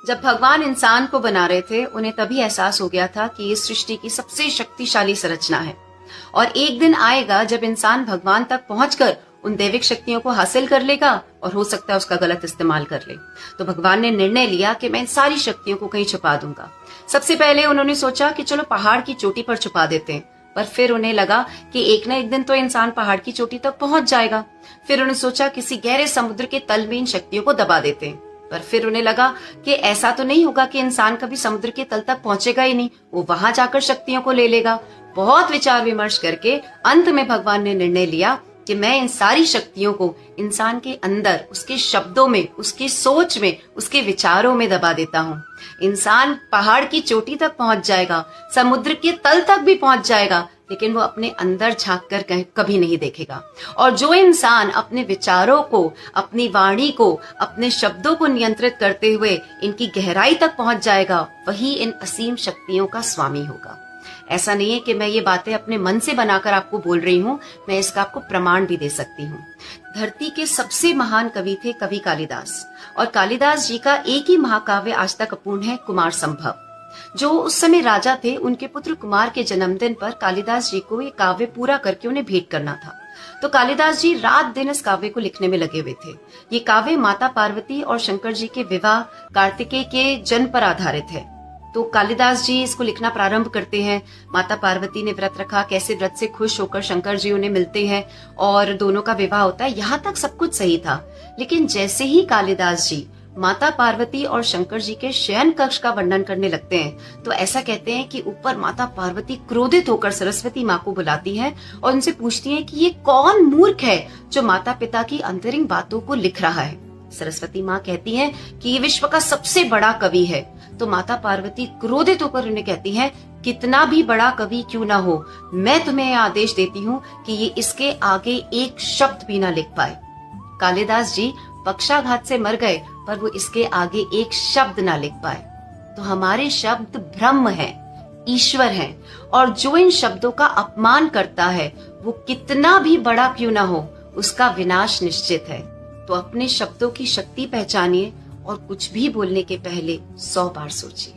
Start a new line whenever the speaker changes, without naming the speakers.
जब भगवान इंसान को बना रहे थे, उन्हें तभी एहसास हो गया था कि ये सृष्टि की सबसे शक्तिशाली संरचना है और एक दिन आएगा जब इंसान भगवान तक पहुंचकर उन दैविक शक्तियों को हासिल कर लेगा और हो सकता है उसका गलत इस्तेमाल कर ले। तो भगवान ने निर्णय लिया कि मैं इन सारी शक्तियों को कहीं छुपा दूंगा। सबसे पहले उन्होंने सोचा कि चलो पहाड़ की चोटी पर छुपा देते हैं, पर फिर उन्हें लगा कि एक न एक दिन तो इंसान पहाड़ की चोटी तक पहुंच जाएगा। फिर उन्हें सोचा किसी गहरे समुद्र के तल में इन शक्तियों को दबा देते हैं, पर फिर उन्हें लगा कि ऐसा तो नहीं होगा कि इंसान कभी समुद्र के तल तक पहुंचेगा ही नहीं, वो वहां जाकर शक्तियों को ले लेगा। बहुत विचार विमर्श करके अंत में भगवान ने निर्णय लिया कि मैं इन सारी शक्तियों को इंसान के अंदर, उसके शब्दों में, उसकी सोच में, उसके विचारों में दबा देता हूँ। इंसान पहाड़ की चोटी तक पहुंच जाएगा, समुद्र के तल तक भी पहुंच जाएगा, लेकिन वो अपने अंदर झांक कर कभी नहीं देखेगा। और जो इंसान अपने विचारों को, अपनी वाणी को, अपने शब्दों को नियंत्रित करते हुए इनकी गहराई तक पहुंच जाएगा, वही इन असीम शक्तियों का स्वामी होगा। ऐसा नहीं है कि मैं ये बातें अपने मन से बनाकर आपको बोल रही हूँ, मैं इसका आपको प्रमाण भी दे सकती हूँ। धरती के सबसे महान कवि थे कवि कालिदास, और कालिदास जी का एक ही महाकाव्य आज तक अपूर्ण है, कुमार संभव। जो उस समय राजा थे, उनके पुत्र कुमार के जन्मदिन पर कालिदास जी को ये काव्य पूरा करके उन्हें भेंट करना था। तो कालिदास जी रात दिन इस काव्य को लिखने में लगे हुए थे। ये काव्य माता पार्वती और शंकर जी के विवाह, कार्तिकेय के जन्म पर आधारित है। तो कालिदास जी इसको लिखना प्रारंभ करते हैं। माता पार्वती ने व्रत रखा, कैसे व्रत से खुश होकर शंकर जी उन्हें मिलते हैं और दोनों का विवाह होता है। यहाँ तक सब कुछ सही था, लेकिन जैसे ही कालिदास जी माता पार्वती और शंकर जी के शयन कक्ष का वर्णन करने लगते हैं, तो ऐसा कहते हैं कि ऊपर माता पार्वती क्रोधित होकर सरस्वती माँ को बुलाती है और उनसे पूछती है कि ये कौन मूर्ख है जो माता पिता की अंतरिंग बातों को लिख रहा है। सरस्वती माँ कहती है कि ये विश्व का सबसे बड़ा कवि है। तो माता पार्वती क्रोधित होकर उन्हें कहती है, कितना भी बड़ा कवि क्यों ना हो, मैं तुम्हें आदेश देती हूँ कि ये इसके आगे एक शब्द भी ना लिख पाए। कालिदास जी पक्षाघात से मर गए, पर वो इसके आगे एक शब्द ना लिख पाए। तो हमारे शब्द ब्रह्म हैं, ईश्वर हैं, और जो इन शब्दों का अपमान करता है, वो कितना भी बड़ा क्यों ना हो, उसका विनाश निश्चित है। तो अपने शब्दों की शक्ति पहचानिए और कुछ भी बोलने के पहले 100 बार सोचिए।